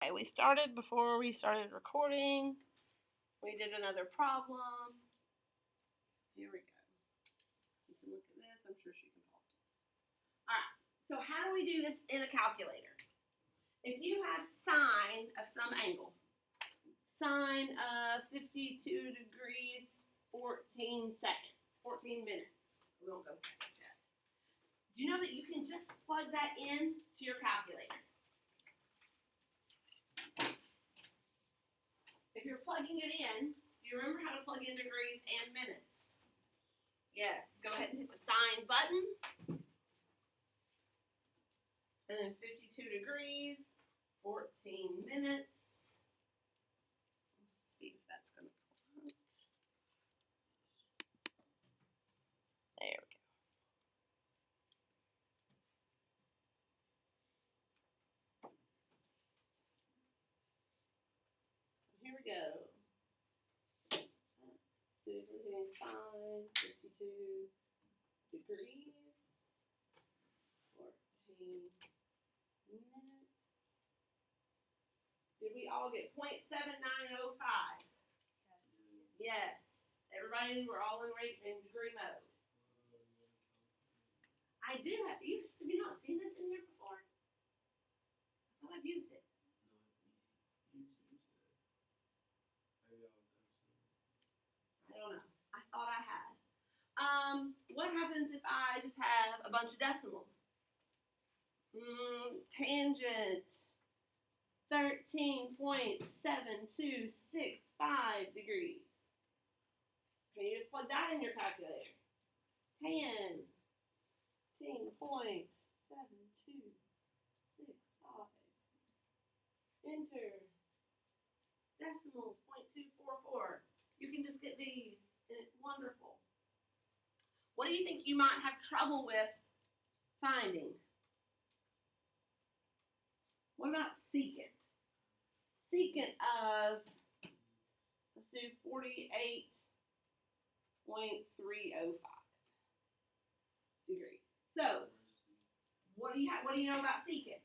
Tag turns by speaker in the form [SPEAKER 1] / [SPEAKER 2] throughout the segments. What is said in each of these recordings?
[SPEAKER 1] Okay, we started before we started recording. We did another problem. Here we go. You can look at this. I'm sure she can pause it. All right. So how do we do this in a calculator? If you have sine of some angle, sine of 52 degrees, 14 seconds, 14 minutes. We won't go seconds yet. Do you know that you can just plug that in to your calculator? If you're plugging it in, do you remember how to plug in degrees and minutes? Yes. Go ahead and hit the sine button. And then 52 degrees, 14 minutes. Let's see if that's going to come up. There we go. Here we go. So we're doing sine 52 degrees, 14 minutes. Did we all get 0.7905? Yes. Everybody, we're all in degree mode. I do have. Have you not seen this in here before? I thought I've used it. I don't know. I thought I had. What happens if I just have a bunch of decimals? Tangent 13.7265 degrees. Can you just plug that in your calculator? Tan 13.7265. Enter. Decimals 0.244. You can just get these, and it's wonderful. What do you think you might have trouble with finding? What about secant? Secant of, let's do 48.305 degrees. So, what do you know about secant?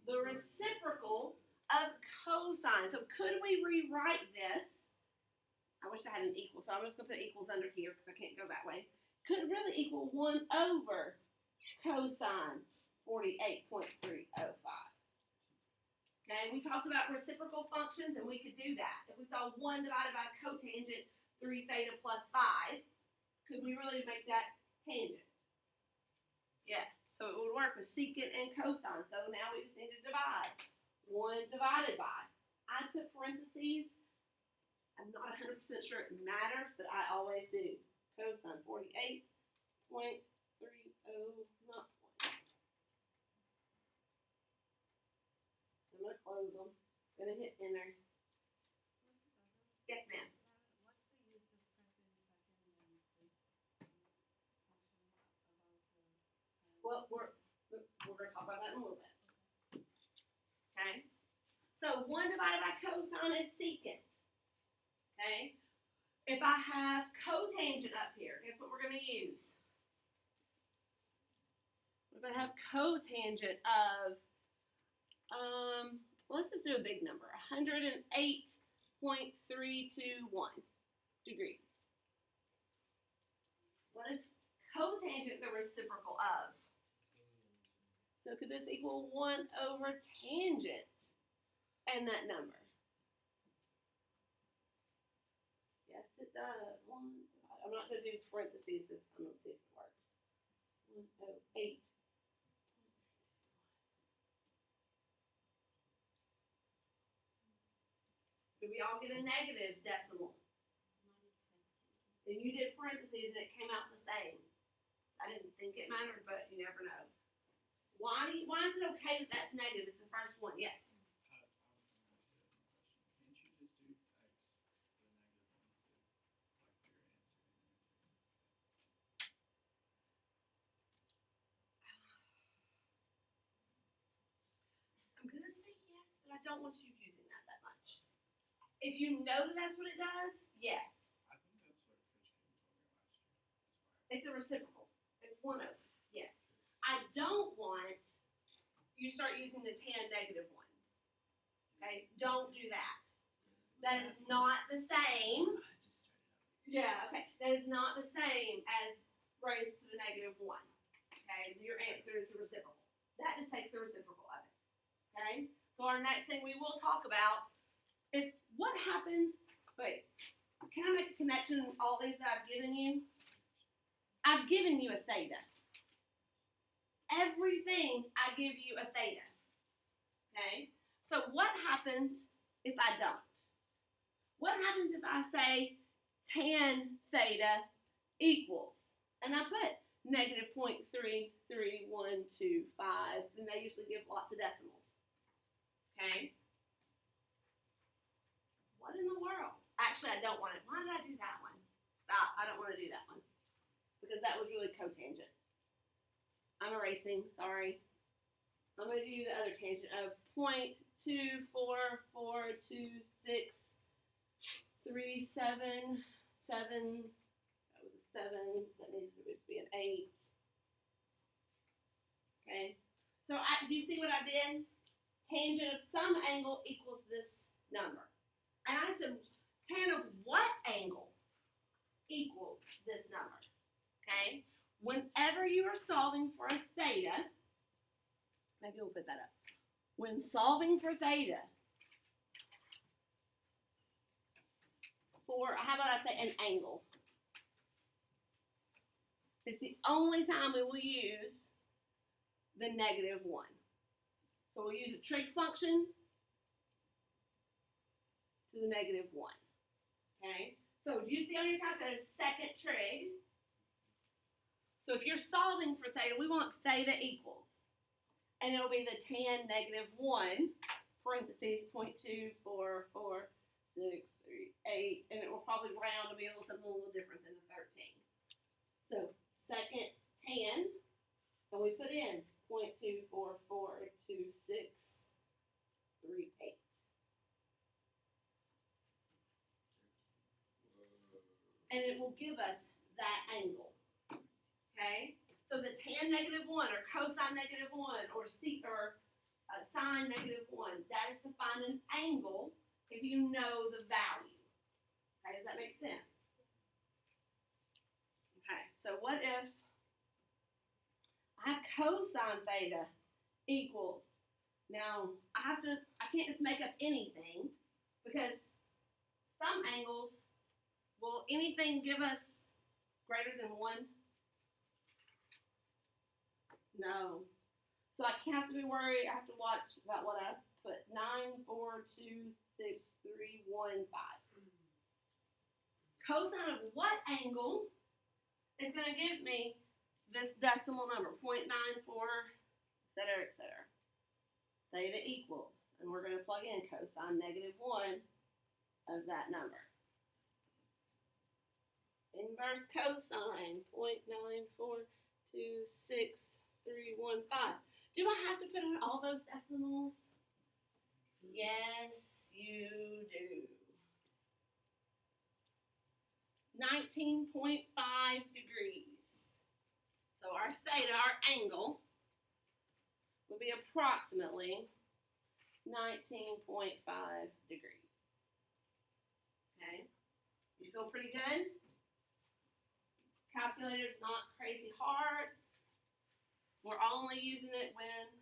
[SPEAKER 1] The reciprocal of cosine. So could we rewrite this? I wish I had an equal, so I'm just going to put equals under here because I can't go that way. Could really equal 1 over cosine 48.305. Okay, we talked about reciprocal functions, and we could do that. If we saw 1 divided by cotangent 3 theta plus 5, could we really make that tangent? Yeah, so it would work with secant and cosine. So now we just need to divide. 1 divided by. I put parentheses. I'm not 100% sure it matters, but I always do. Cosine 48.30, not 20. I'm going to close them. Going to hit enter. Yes, ma'am.
[SPEAKER 2] What's the use of pressing second and this function above the
[SPEAKER 1] Well, we're going to talk about that in a little bit. Okay? So 1 divided by cosine is secant. Okay? If I have cotangent up here, guess what we're going to use? We're going to have cotangent of, let's just do a big number, 108.321 degrees. What is cotangent the reciprocal of? So could this equal 1 over tangent and that number? Yes, it does. I'm not going to do parentheses this time. Let's see if it works. 108. Did we all get a negative decimal? And you did parentheses and it came out the same. I didn't think it mattered, but you never know. Why is it okay that that's negative? It's the first one. Yes. I'm going to say yes, but I don't want you using that much. If you know that that's what it does, yes.
[SPEAKER 3] I think that's what Trig told me last year.
[SPEAKER 1] It's a reciprocal. It's 1 over. Yes. I don't want you start using the tan negative one. Okay, don't do that. That is not the same. Yeah, okay. That is not the same as raised to the negative 1. Okay, your answer is the reciprocal. That just takes the reciprocal of it. Okay, so our next thing we will talk about is what happens. Wait, can I make a connection with all these that I've given you? I've given you a theta. Everything I give you a theta. Okay, so what happens if I don't? What happens if I say tan theta equals, and I put negative 0.33125, and they usually give lots of decimals. Okay? What in the world? Actually, I don't want it. Why did I do that one? Stop. I don't want to do that one. Because that was really cotangent. I'm erasing. Sorry. I'm going to do the other tangent of 0.2442637. That was a 7. That needed to be an 8. Okay. So do you see what I did? Tangent of some angle equals this number. And I said, tan of what angle equals this number? Okay. Whenever you are solving for a theta, maybe we'll put that up. When solving for theta, for, how about I say an angle? It's the only time we will use the negative 1. So we'll use a trig function to the negative 1. Okay? So do you see on your calculator second trig? So if you're solving for theta, we want theta equals. And it'll be the tan negative 1, parentheses, 0.24468, and it will probably round to be something a little different than the 13. So second tan, and we put in 0.2442638. And it will give us that angle. Okay? So the tan negative 1 or cosine negative 1 or sine negative 1, that is to find an angle if you know the value. Okay, does that make sense? Okay, so what if I have cosine theta equals, now I can't just make up anything because some angles, will anything give us greater than 1? No. So I can't have to be worried. I have to watch about what I put. 9426315. Cosine of what angle is going to give me this decimal number, 0.94, etc., etc. Theta equals, and we're going to plug in cosine negative 1 of that number. Inverse cosine, 0.9426315. Do I have to put in all those decimals? Yes, you do. 19.5 degrees. So our theta, our angle, will be approximately 19.5 degrees. Okay? You feel pretty good? Calculator's not crazy hard. We're only using it when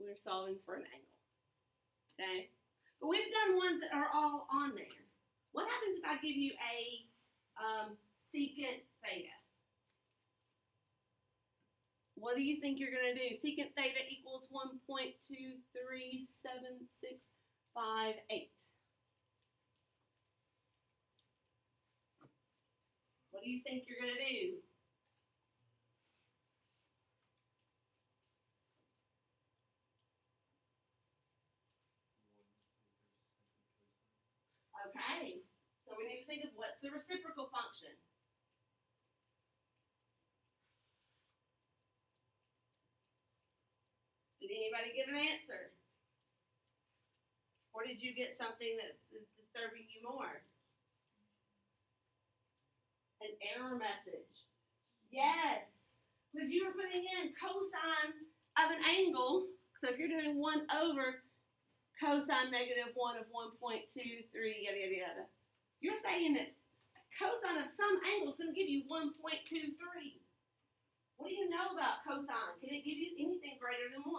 [SPEAKER 1] we're solving for an angle. Okay? But we've done ones that are all on there. What happens if I give you a secant theta? What do you think you're going to do? Secant theta equals 1.237658. What do you think you're going to do? Okay, so we need to think of what's the reciprocal function. Did anybody get an answer? Or did you get something that is disturbing you more? An error message. Yes, because you were putting in cosine of an angle. So So if you're doing 1 over cosine negative 1 of 1.23, yada, yada, yada, you're saying that cosine of some angle is going to give you 1.23. What do you know about cosine? Can it give you anything greater than 1?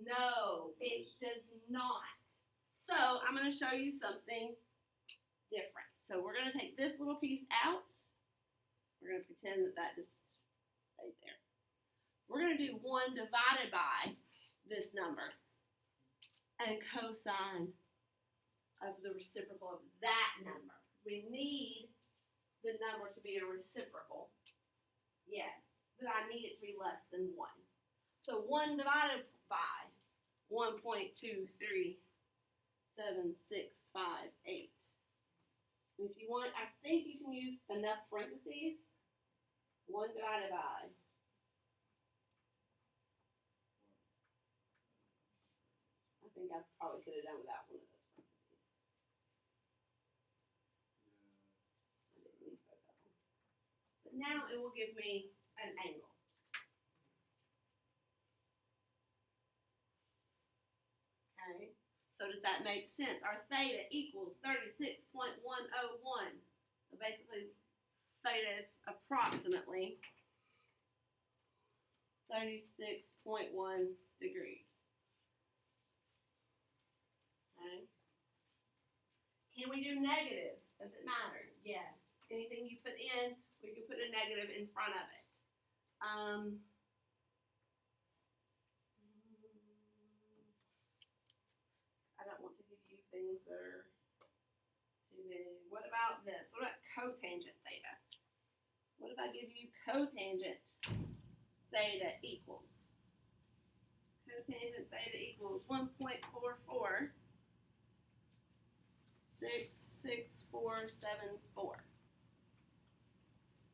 [SPEAKER 1] No, it does not. So I'm going to show you something different. So we're going to take this little piece out. We're going to pretend that that just stayed there. We're going to do 1 divided by this number and cosine of the reciprocal of that number. We need the number to be a reciprocal. Yes, but I need it to be less than 1. So 1 divided by 1.23765.8. If you want, I think you can use enough parentheses. 1 divided by. I think I probably could have done without one of those parentheses. I didn't need both of them. But now it will give me an angle. Okay, so does that make sense? Our theta equals 36.101. So basically, theta is approximately 36.1 degrees. Okay. Can we do negatives? Does it matter? Yes. Anything you put in, we can put a negative in front of it. I don't want to give you things that are too big. What about this? What about cotangent theta? What if I give you cotangent theta equals? Cotangent theta equals 1.44 66474.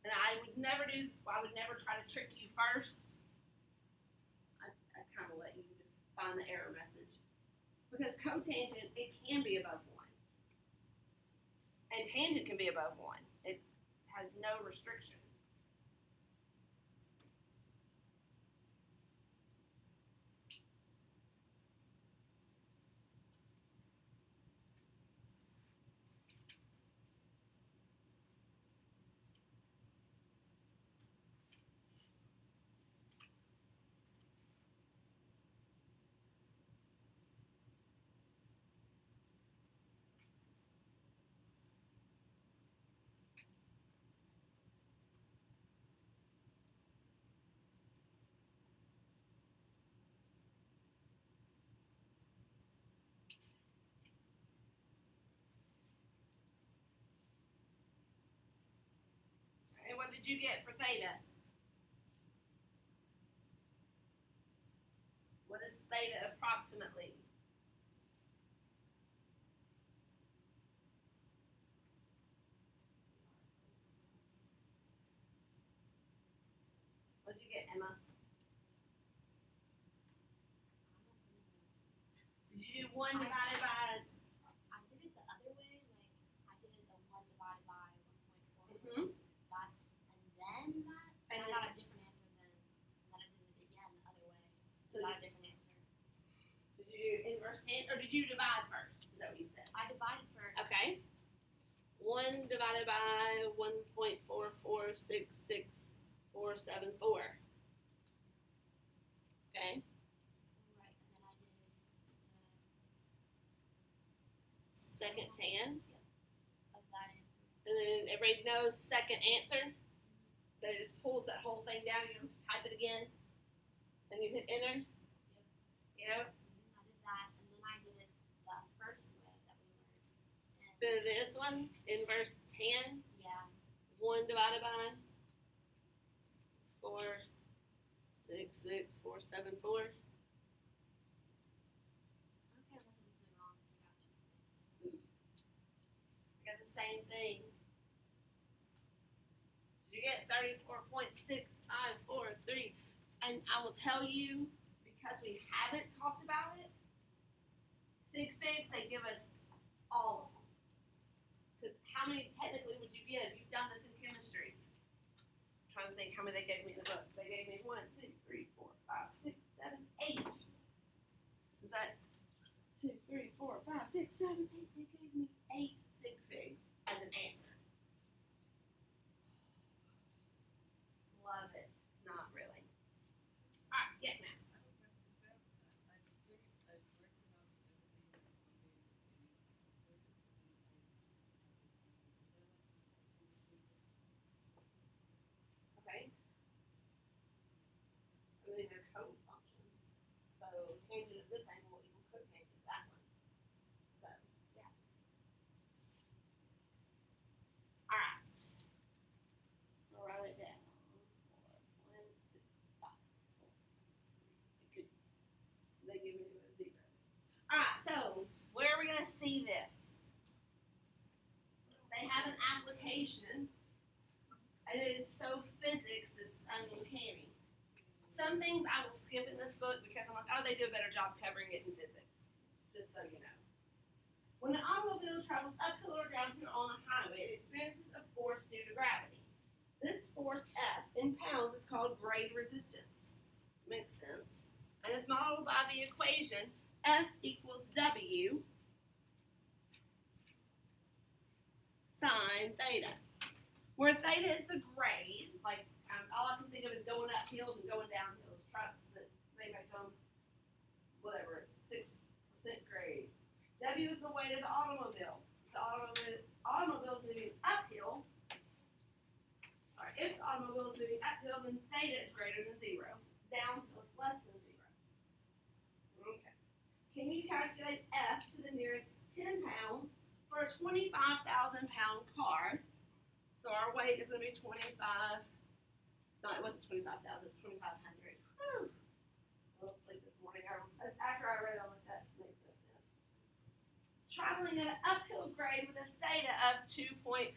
[SPEAKER 1] And I would never try to trick you first. I kind of let you just find the error message. Because cotangent, it can be above 1. And tangent can be above 1. It has no restriction. And what did you get for theta? What is theta approximately? What did you get, Emma? Did you do 1 divided by?
[SPEAKER 4] I did it the other way, like I did it the 1 divided by 1.4
[SPEAKER 1] Mhm.
[SPEAKER 4] that, and then that,
[SPEAKER 1] And
[SPEAKER 4] I
[SPEAKER 1] then-
[SPEAKER 4] got a different answer then I did it again the other way.
[SPEAKER 1] So
[SPEAKER 4] I got a
[SPEAKER 1] did-
[SPEAKER 4] different answer.
[SPEAKER 1] Did you do inverse tangent, or did you divide first? Is that what you said?
[SPEAKER 4] I divided first.
[SPEAKER 1] Okay. 1 divided by 1.44666474. Okay.
[SPEAKER 4] Right, and then I did
[SPEAKER 1] Second tan.
[SPEAKER 4] of that answer.
[SPEAKER 1] And then everybody knows second answer. That it just pulls that whole thing down. You don't just type it again. And you hit enter. Yep.
[SPEAKER 4] I did that, and then I did it the first way that we learned. And
[SPEAKER 1] Then this one, inverse tan.
[SPEAKER 4] yeah,
[SPEAKER 1] 1 divided by 4666474.
[SPEAKER 4] okay, I wasn't listening wrong. I got you.
[SPEAKER 1] Got the same thing. Did you get 34.6543? And I will tell you, because we haven't talked about it, sig figs, they give us all of them. Because how many technically would you give? You've done this in chemistry. I'm trying to think how many they gave me in the book. They gave me 1, 2, 3, 4, 5, 6, 7, 8. so they gave me 8 sig figs as an answer. Love it. Not really. Alright, yes ma'am. Okay. I mean, they're code functions. So tangent of this angle equals cotangent of that one. So, yeah. Alright. I'll write it down. 4, 1, 6, 5, 4, 3. They give me the zeros. Alright, so where are we going to see this? They have an application. And it is so physics, it's uncanny. Some things I will skip in this book because I'm like, oh, they do a better job covering it in physics. Just so you know. When an automobile travels uphill or downhill on a highway, it experiences a force due to gravity. This force F in pounds is called grade resistance. Makes sense. And is modeled by the equation F equals W sine theta. Where theta is the grade, like all I can think of is going up hills and going down hills. Trucks that they make them, whatever, 6% grade. W is the weight of the automobile. The automobile is moving uphill. Or if the automobile is moving uphill, then theta is greater than 0. Downhill is less than 0. Okay. Can you calculate F to the nearest 10 pounds for a 25,000 pound car? So our weight is going to be 25. No, it wasn't 25,000. It's 2,500. Whew. I was asleep this morning. After I read all of that, it makes no sense. Traveling at an uphill grade with a theta of 2.5.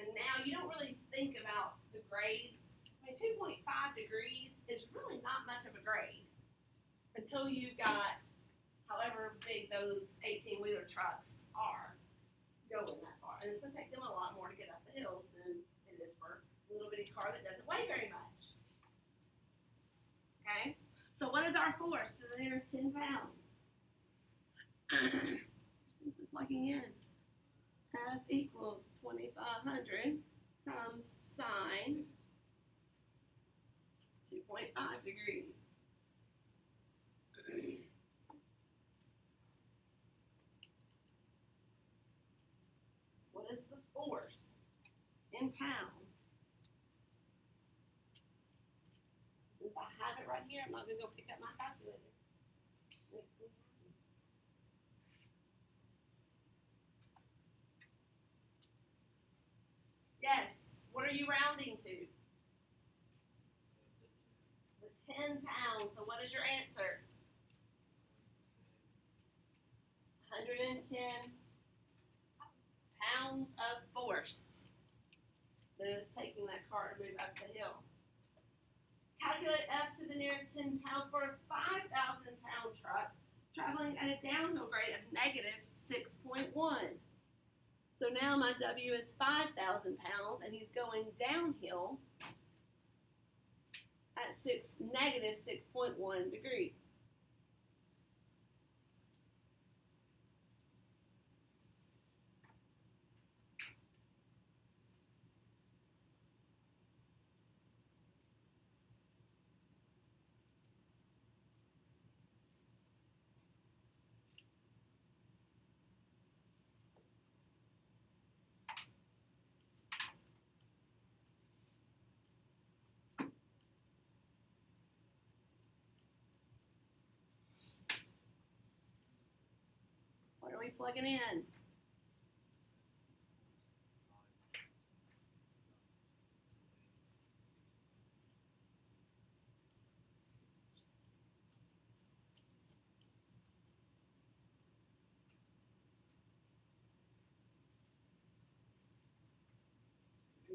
[SPEAKER 1] And now you don't really think about the grades. I mean, 2.5 degrees is really not much of a grade until you've got however big those 18-wheeler trucks are going that far. And it's going to take them a lot more to get up the hills than it is for a little bitty car that doesn't weigh very much. Okay? So what is our force to the nearest 10 pounds? Simply plugging in. F equals 2,500 times sine 2.5 degrees. What is the force in pounds? Since I have it right here, I'm not going to go pick up my calculator. Makes me happy. Yes. What are you rounding to? The 10 pounds. So what is your answer? 110 pounds of force that is taking that car to move up the hill. Calculate F to the nearest 10 pounds for a 5,000 pound truck traveling at a downhill grade of negative 6.1. So now my W is 5,000 pounds and he's going downhill at negative 6.1 degrees. What are we plugging in?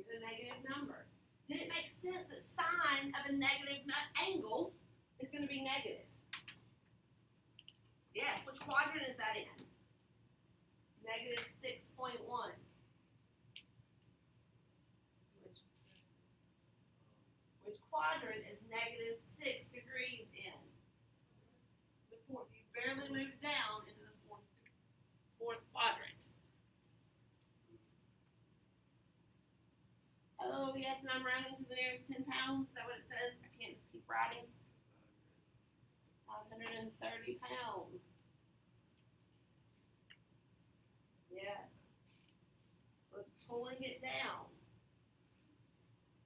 [SPEAKER 1] A negative number. Did it make sense that sine of a negative angle is going to be negative? Yes. Which quadrant is that in? Negative 6.1. Which quadrant is negative 6 degrees in? yes, and I'm rounding to the nearest 10 pounds. Is that what it says? I can't just keep writing. 530 pounds. Yes. We're pulling it down.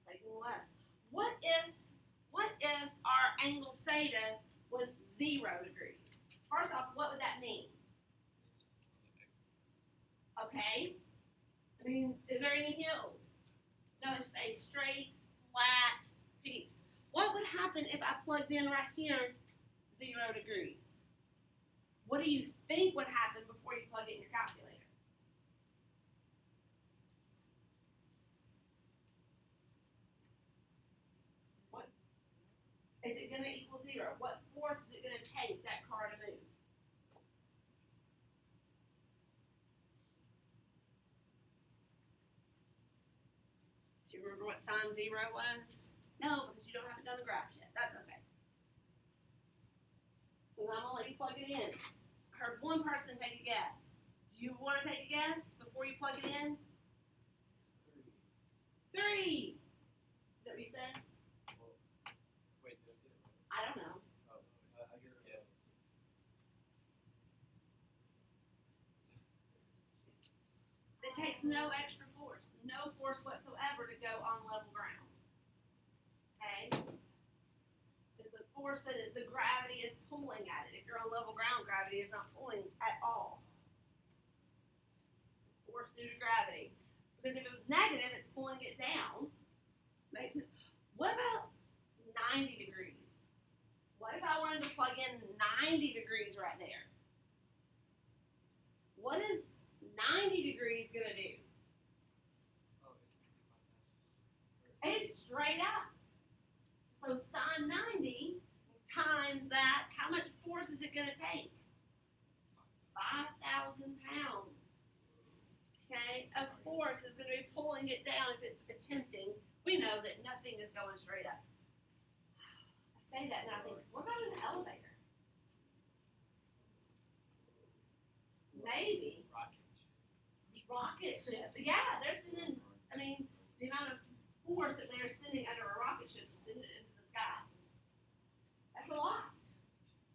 [SPEAKER 1] Taking less. What if our angle theta was 0 degrees? First off, what would that mean? Okay. I mean, is there any hills? No, it's a straight, flat piece. What would happen if I plugged in right here 0 degrees? What do you think would happen before you plug it in your calculator? What is it going to equal 0? What force is it going to take that car to move? Do you remember what sine 0 was? No, because you haven't done the graphs yet. That's okay. So I'm gonna let you plug it in. I heard one person take a guess. Do you want to take a guess before you plug it in? 3. Is that what you said?
[SPEAKER 3] Wait, did I get it right?
[SPEAKER 1] I don't know.
[SPEAKER 3] Oh, I guess yes.
[SPEAKER 1] It takes no extra force, no force whatsoever to go on level ground. Okay? It's the force that the gravity is pulling at it. If you're on level ground, gravity is not pulling at all. Force due to gravity. Because if it was negative, it's pulling it down. Makes it. What about 90 degrees? What if I wanted to plug in 90 degrees right there? What is 90 degrees going to do?
[SPEAKER 3] Oh,
[SPEAKER 1] It's straight up. So sine 90 times that, how much force is it going to take? 5,000 pounds. Okay? Of force is going to be pulling it down if it's attempting. We know that nothing is going straight up. I say that and I think, what about an elevator? Maybe. Rocket ship. Yeah, they're sending, I mean, the amount of force that they're sending under a rocket ship to send it into the sky. That's a lot.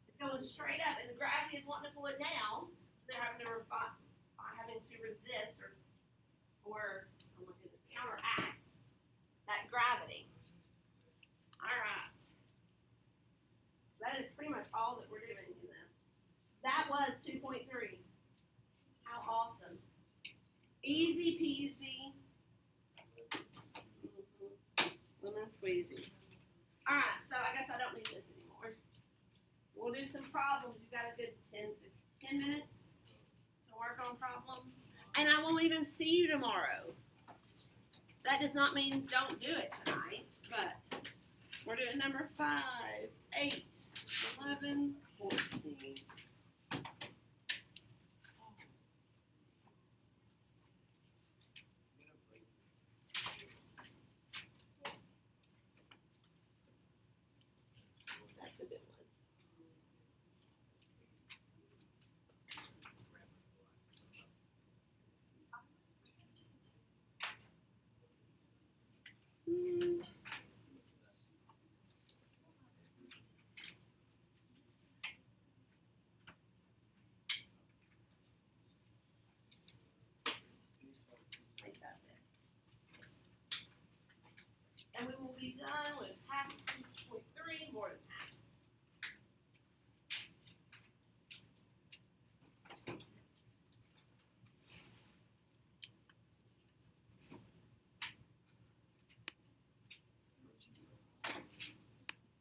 [SPEAKER 1] It's going straight up, and the gravity is wanting to pull it down. So they're having to resist or oh my goodness, counteract that gravity. All right. That is pretty much all that we're doing in this. That was 2.3. How awesome. Easy peasy. Lemon squeezy. All right, so I guess I don't need this anymore. We'll do some problems. You've got a good 10 minutes to work on problems. And I won't even see you tomorrow. That does not mean don't do it tonight, but we're doing number 5, 8, 11, 14.